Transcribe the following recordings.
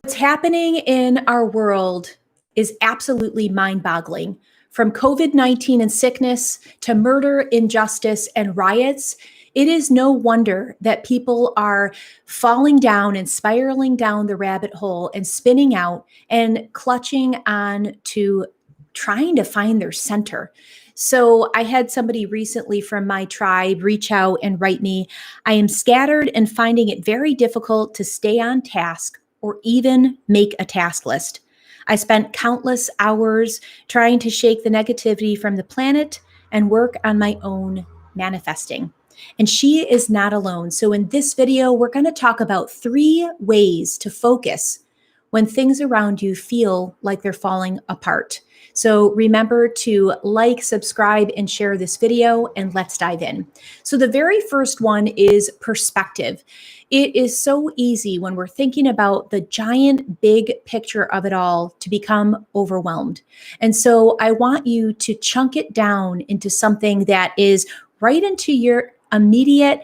What's happening in our world is absolutely mind-boggling. From COVID-19 and sickness to murder, injustice, and riots, it is no wonder that people are falling down and spiraling down the rabbit hole and spinning out and clutching on to trying to find their center. So I had somebody recently from my tribe reach out and write me, I am scattered and finding it very difficult to stay on task or even make a task list. I spent countless hours trying to shake the negativity from the planet and work on my own manifesting. And she is not alone. So in this video, we're going to talk about 3 ways to focus when things around you feel like they're falling apart. So remember to like, subscribe, and share this video, and let's dive in. So the very first one is perspective. It is so easy when we're thinking about the giant, big picture of it all to become overwhelmed. And so I want you to chunk it down into something that is right into your immediate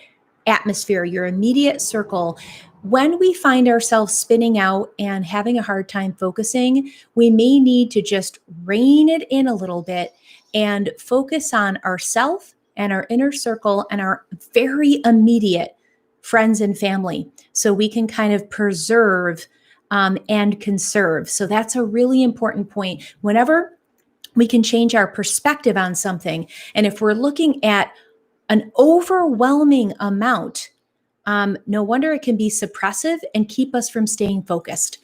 atmosphere, your immediate circle. When we find ourselves spinning out and having a hard time focusing, we may need to just rein it in a little bit and focus on ourself and our inner circle and our very immediate friends and family, so we can kind of preserve and conserve. So that's a really important point. Whenever we can change our perspective on something, and if we're looking at an overwhelming amount, no wonder it can be suppressive and keep us from staying focused.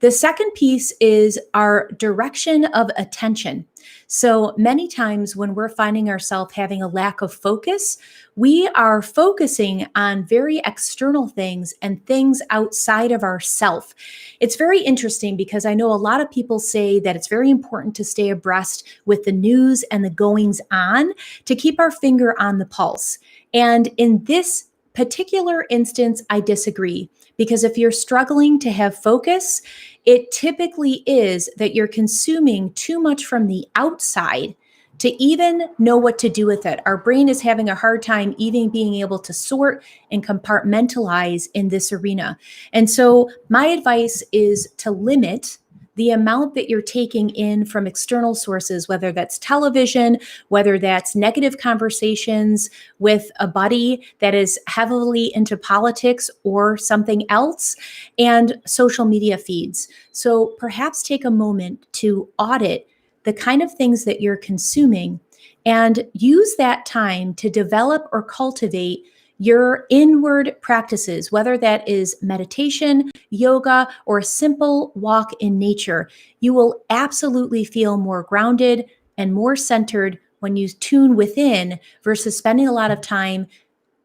The second piece is our direction of attention. So many times when we're finding ourselves having a lack of focus, we are focusing on very external things and things outside of ourself. It's very interesting because I know a lot of people say that it's very important to stay abreast with the news and the goings on to keep our finger on the pulse. And in this particular instance, I disagree, because if you're struggling to have focus, it typically is that you're consuming too much from the outside to even know what to do with it. Our brain is having a hard time even being able to sort and compartmentalize in this arena. And so my advice is to limit the amount that you're taking in from external sources, whether that's television, whether that's negative conversations with a buddy that is heavily into politics or something else, and social media feeds. So perhaps take a moment to audit the kind of things that you're consuming and use that time to develop or cultivate your inward practices, whether that is meditation, yoga, or a simple walk in nature. You will absolutely feel more grounded and more centered when you tune within versus spending a lot of time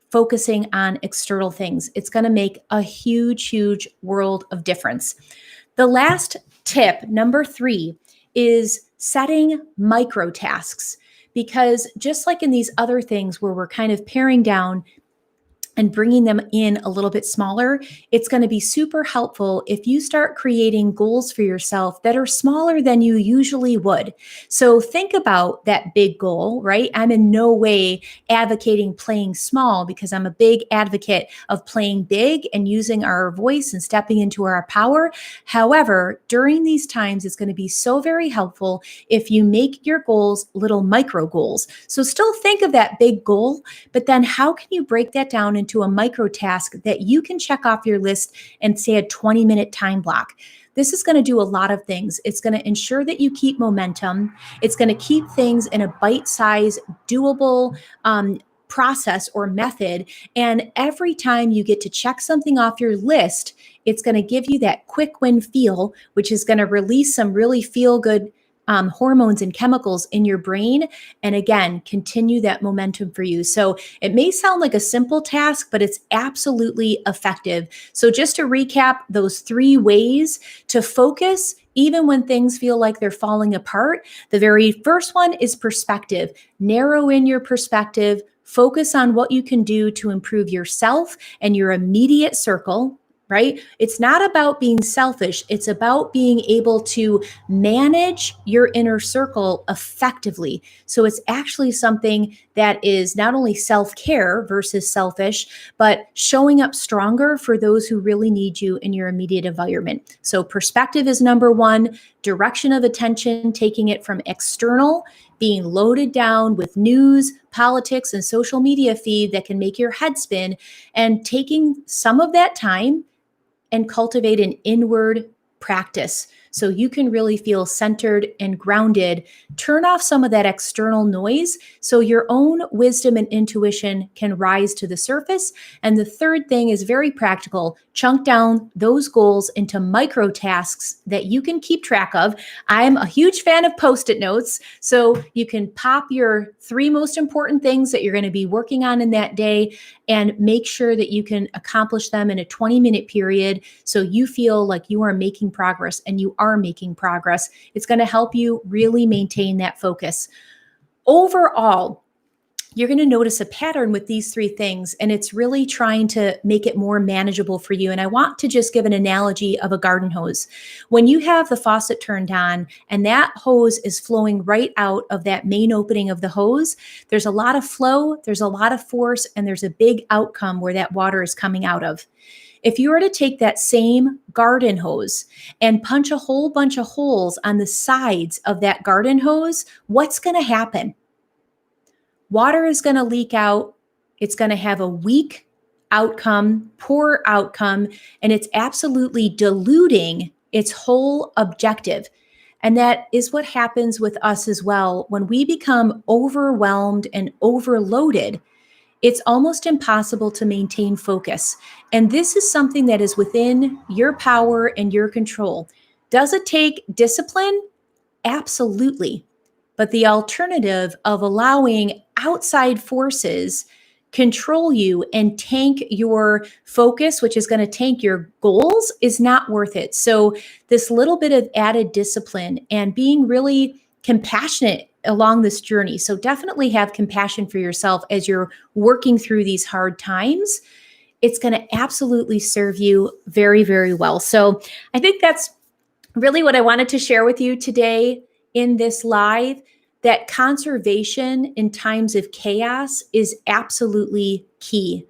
focusing on external things. It's going to make a huge, huge world of difference. The last tip, number 3, is setting micro tasks, because just like in these other things where we're kind of paring down and bringing them in a little bit smaller, it's going to be super helpful if you start creating goals for yourself that are smaller than you usually would. So think about that big goal, right? I'm in no way advocating playing small, because I'm a big advocate of playing big and using our voice and stepping into our power. However, during these times, it's going to be so very helpful if you make your goals little micro goals. So still think of that big goal, but then how can you break that down into a micro task that you can check off your list and say a 20-minute time block? This is going to do a lot of things. It's going to ensure that you keep momentum. It's going to keep things in a bite-sized, doable process or method. And every time you get to check something off your list, it's going to give you that quick win feel, which is going to release some really feel-good hormones and chemicals in your brain, and again, continue that momentum for you. So it may sound like a simple task, but it's absolutely effective. So just to recap those 3 ways to focus, even when things feel like they're falling apart. The very first one is perspective. Narrow in your perspective, focus on what you can do to improve yourself and your immediate circle. right? It's not about being selfish. It's about being able to manage your inner circle effectively. So it's actually something that is not only self-care versus selfish, but showing up stronger for those who really need you in your immediate environment. So perspective is number one, direction of attention, taking it from external, being loaded down with news, politics, and social media feed that can make your head spin, and taking some of that time and cultivate an inward practice so you can really feel centered and grounded. Turn off some of that external noise so your own wisdom and intuition can rise to the surface. And the third thing is very practical. Chunk down those goals into micro tasks that you can keep track of. I'm a huge fan of Post-it notes. So you can pop your 3 most important things that you're going to be working on in that day and make sure that you can accomplish them in a 20-minute period so you feel like you are making progress, and you are making progress. It's going to help you really maintain that focus. Overall, you're going to notice a pattern with these 3 things, and it's really trying to make it more manageable for you. And I want to just give an analogy of a garden hose. When you have the faucet turned on and that hose is flowing right out of that main opening of the hose, there's a lot of flow, there's a lot of force, and there's a big outcome where that water is coming out of. If you were to take that same garden hose and punch a whole bunch of holes on the sides of that garden hose, what's going to happen? Water is going to leak out. It's going to have a weak outcome, poor outcome, and it's absolutely diluting its whole objective. And that is what happens with us as well. When we become overwhelmed and overloaded, it's almost impossible to maintain focus. And this is something that is within your power and your control. Does it take discipline? Absolutely. But the alternative of allowing outside forces control you and tank your focus, which is going to tank your goals, is not worth it. So this little bit of added discipline and being really compassionate along this journey. So definitely have compassion for yourself as you're working through these hard times. It's going to absolutely serve you very, very well. So I think that's really what I wanted to share with you today in this live, that conservation in times of chaos is absolutely key.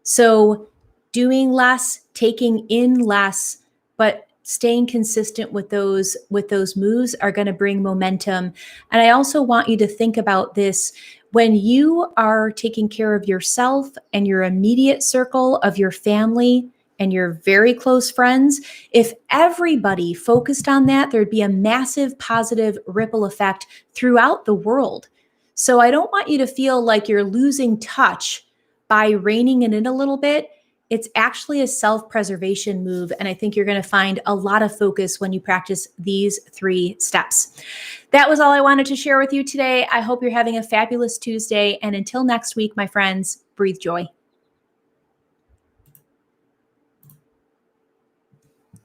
So doing less, taking in less, but staying consistent with those moves are going to bring momentum. And I also want you to think about this: when you are taking care of yourself and your immediate circle of your family and your very close friends, if everybody focused on that, there'd be a massive positive ripple effect throughout the world. So I don't want you to feel like you're losing touch by reining it in a little bit. It's actually a self-preservation move. And I think you're going to find a lot of focus when you practice these 3 steps. That was all I wanted to share with you today. I hope you're having a fabulous Tuesday. And until next week, my friends, breathe joy.